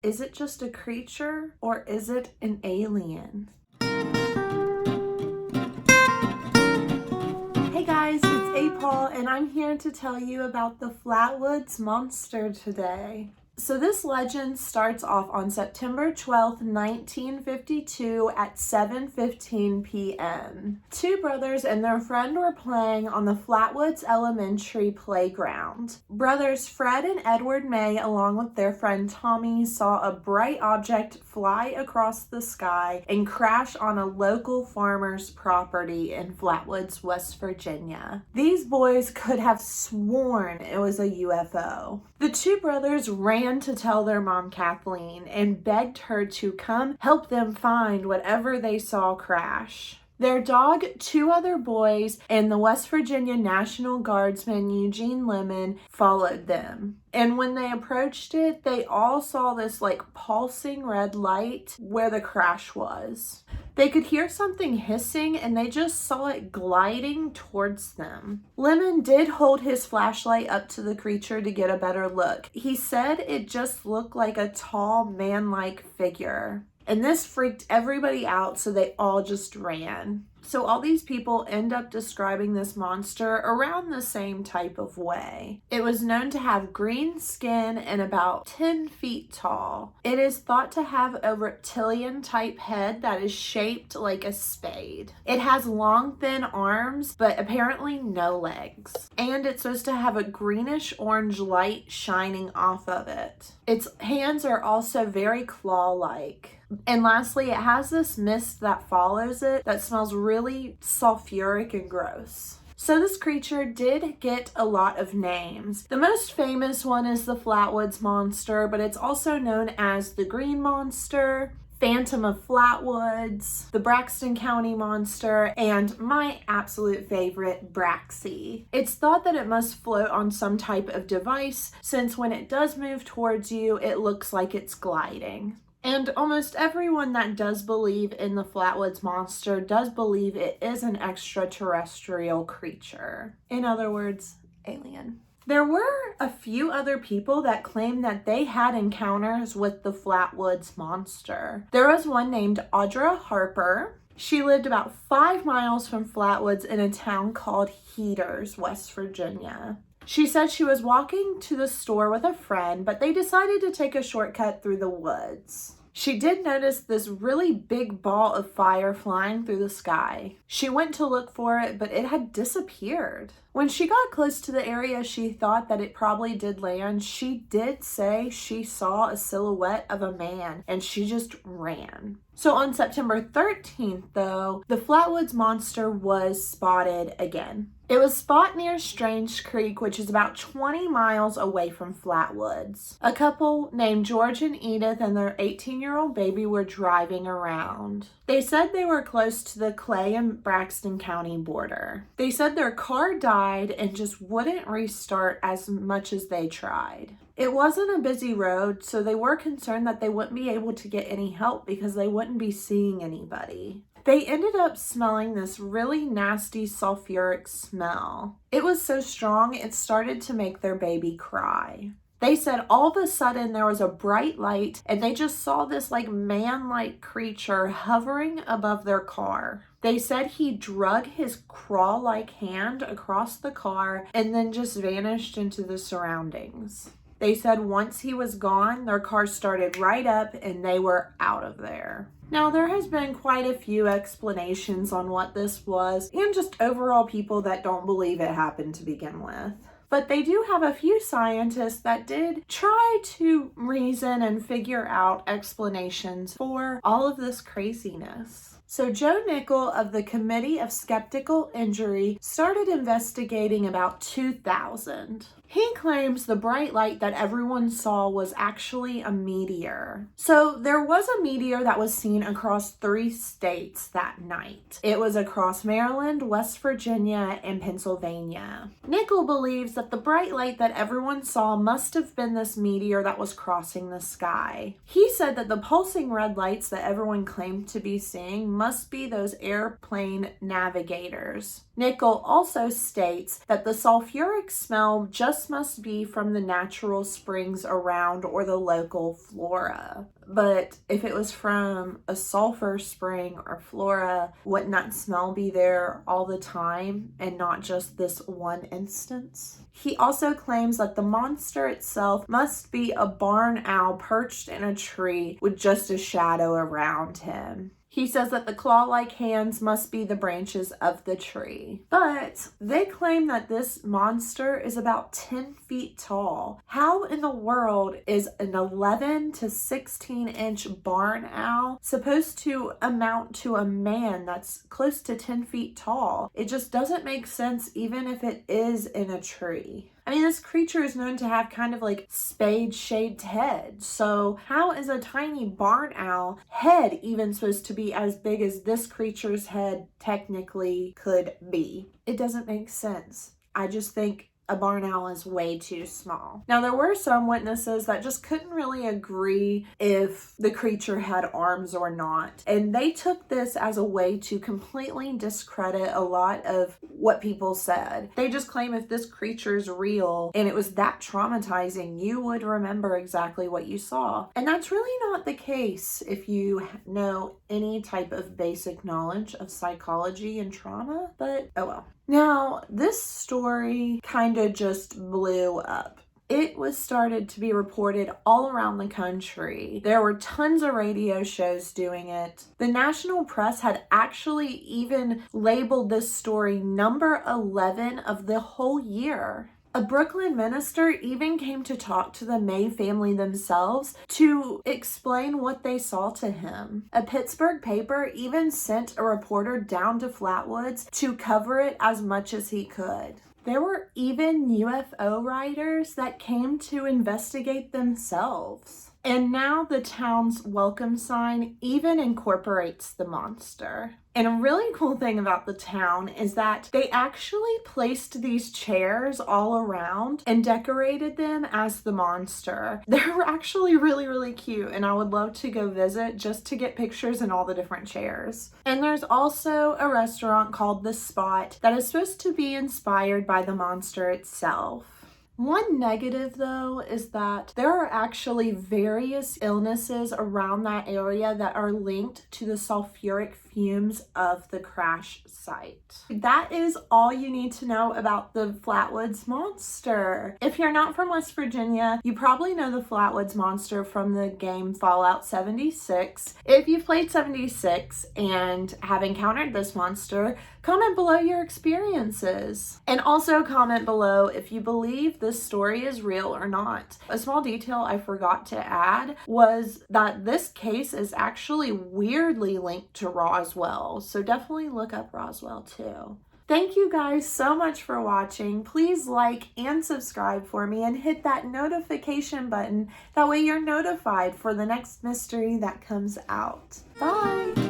Is it just a creature or is it an alien? Hey guys, it's April and I'm here to tell you about the Flatwoods Monster today. So this legend starts off on September 12th, 1952 at 7:15 p.m. Two brothers and their friend were playing on the Flatwoods Elementary playground. Brothers Fred and Edward May, along with their friend Tommy, saw a bright object fly across the sky and crash on a local farmer's property in Flatwoods, West Virginia. These boys could have sworn it was a UFO. The two brothers ran to tell their mom Kathleen and begged her to come help them find whatever they saw crash. Their dog, two other boys, and the West Virginia National Guardsman Eugene Lemon followed them. And when they approached it, they all saw this pulsing red light where the crash was. They could hear something hissing and they just saw it gliding towards them. Lemon did hold his flashlight up to the creature to get a better look. He said it just looked like a tall man-like figure. And this freaked everybody out, so they all just ran. So all these people end up describing this monster around the same type of way. It was known to have green skin and about 10 feet tall. It is thought to have a reptilian type head that is shaped like a spade. It has long, thin arms, but apparently no legs. And it's supposed to have a greenish orange light shining off of it. Its hands are also very claw-like. And lastly, it has this mist that follows it that smells really sulfuric and gross. So this creature did get a lot of names. The most famous one is the Flatwoods Monster, but it's also known as the Green Monster, Phantom of Flatwoods, the Braxton County Monster, and my absolute favorite, Braxy. It's thought that it must float on some type of device, since when it does move towards you, it looks like it's gliding. And almost everyone that does believe in the Flatwoods Monster does believe it is an extraterrestrial creature. In other words, alien. There were a few other people that claimed that they had encounters with the Flatwoods Monster. There was one named Audra Harper. She lived about 5 miles from Flatwoods in a town called Heaters, West Virginia. She said she was walking to the store with a friend, but they decided to take a shortcut through the woods. She did notice this really big ball of fire flying through the sky. She went to look for it, but it had disappeared. When she got close to the area she thought that it probably did land, she did say she saw a silhouette of a man, and she just ran. So on September 13th, though, the Flatwoods Monster was spotted again. It was spotted near Strange Creek, which is about 20 miles away from Flatwoods. A couple named George and Edith and their 18-year-old baby were driving around. They said they were close to the Clay and Braxton County border. They said their car died and just wouldn't restart as much as they tried. It wasn't a busy road, so they were concerned that they wouldn't be able to get any help because they wouldn't be seeing anybody. They ended up smelling this really nasty sulfuric smell. It was so strong it started to make their baby cry. They said all of a sudden there was a bright light and they just saw this man-like creature hovering above their car. They said he drug his claw-like hand across the car and then just vanished into the surroundings. They said once he was gone, their car started right up and they were out of there. Now, there has been quite a few explanations on what this was and just overall people that don't believe it happened to begin with. But they do have a few scientists that did try to reason and figure out explanations for all of this craziness. So Joe Nickel of the Committee of Skeptical Injury started investigating about 2000. He claims the bright light that everyone saw was actually a meteor. So there was a meteor that was seen across 3 states that night. It was across Maryland, West Virginia, and Pennsylvania. Nickel believes that the bright light that everyone saw must have been this meteor that was crossing the sky. He said that the pulsing red lights that everyone claimed to be seeing must be those airplane navigators. Nickel also states that the sulfuric smell just just must be from the natural springs around or the local flora. But if it was from a sulfur spring or flora, wouldn't that smell be there all the time and not just this one instance? He also claims that the monster itself must be a barn owl perched in a tree with just a shadow around him. He says that the claw-like hands must be the branches of the tree. But they claim that this monster is about 10 feet tall. How in the world is an 11 to 16-inch barn owl supposed to amount to a man that's close to 10 feet tall? It just doesn't make sense even if it is in a tree. I mean, this creature is known to have kind of like spade-shaped head. So how is a tiny barn owl head even supposed to be as big as this creature's head technically could be? It doesn't make sense. I just think a barn owl is way too small. Now, there were some witnesses that just couldn't really agree if the creature had arms or not. And they took this as a way to completely discredit a lot of what people said. They just claim if this creature's real and it was that traumatizing, you would remember exactly what you saw. And that's really not the case if you know any type of basic knowledge of psychology and trauma, but oh well. Now, this story kind of just blew up. It was started to be reported all around the country. There were tons of radio shows doing it. The national press had actually even labeled this story number 11 of the whole year. A Brooklyn minister even came to talk to the May family themselves to explain what they saw to him. A Pittsburgh paper even sent a reporter down to Flatwoods to cover it as much as he could. There were even UFO writers that came to investigate themselves. And now the town's welcome sign even incorporates the monster. And a really cool thing about the town is that they actually placed these chairs all around and decorated them as the monster. They're actually really, really cute, and I would love to go visit just to get pictures in all the different chairs. And there's also a restaurant called The Spot that is supposed to be inspired by the monster itself. One negative, though, is that there are actually various illnesses around that area that are linked to the sulfuric fumes of the crash site. That is all you need to know about the Flatwoods Monster. If you're not from West Virginia, you probably know the Flatwoods Monster from the game Fallout 76. If you've played 76 and have encountered this monster, comment below your experiences. And also comment below if you believe this story is real or not. A small detail I forgot to add was that this case is actually weirdly linked to Roswell, so definitely look up Roswell too. Thank you guys so much for watching. Please like and subscribe for me and hit that notification button. That way you're notified for the next mystery that comes out. Bye!